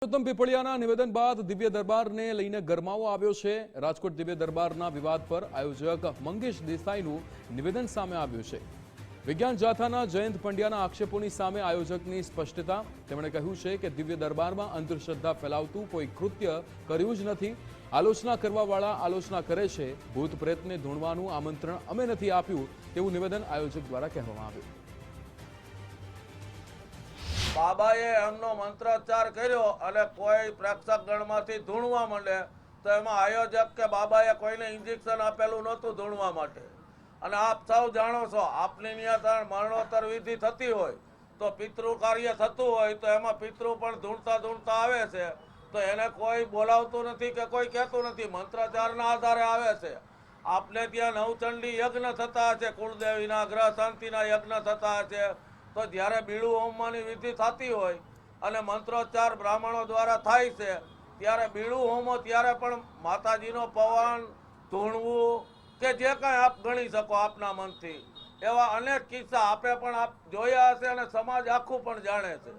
પુરુષોત્તમ પીપળિયાના નિવેદન બાદ દિવ્ય દરબારને લઈને ગરમાવો આવ્યો છે। રાજકોટ દિવ્ય દરબારના વિવાદ પર આયોજક મંગેશ દેસાઈનું નિવેદન સામે આવ્યું છે। વિજ્ઞાન જાથાના જયંત પંડ્યાના આક્ષેપોની સામે આયોજકની સ્પષ્ટતા। તેમણે કહ્યું છે કે દિવ્ય દરબારમાં અંધશ્રદ્ધા ફેલાવતું કોઈ કૃત્ય કર્યું જ નથી। આલોચના કરવાવાળા આલોચના કરે છે। ભૂત પ્રેતને ધૂણવાનું આમંત્રણ અમે નથી આપ્યું તેવું નિવેદન આયોજક દ્વારા કહેવામાં આવ્યું। બાબાએ એમનો મંત્રોચ્ચાર કર્યો અને કોઈ પ્રેક્ષક ગણમાંથી ધૂણવા માંડે તો એમાં આયોજક કે બાબાએ કોઈને ઇન્જેક્શન આપેલું નહોતું ધૂણવા માટે। અને આપ સૌ જાણો છો, આપની નિયંત્રણ મરણોત્તર વિધિ થતી હોય તો પિતૃ કાર્ય થતું હોય તો એમાં પિતૃ પણ ધૂણતા ધૂણતા આવે છે, તો એને કોઈ બોલાવતું નથી કે કોઈ કહેતું નથી, મંત્રોચ્ચારના આધારે આવે છે। આપને ત્યાં નવચંડી યજ્ઞ થતા છે, કુળદેવીના ગ્રહ શાંતિના યજ્ઞ થતા છે, તો જ્યારે બીડું હોમવાની વિધિ થતી હોય અને મંત્રોચ્ચાર બ્રાહ્મણો દ્વારા થાય છે ત્યારે બીડું હોમો ત્યારે પણ માતાજીનો પવન ધૂણવું કે જે કાંઈ આપ ગણી શકો આપના મનથી, એવા અનેક કિસ્સા આપે પણ આપ જોયા હશે અને સમાજ આખું પણ જાણે છે।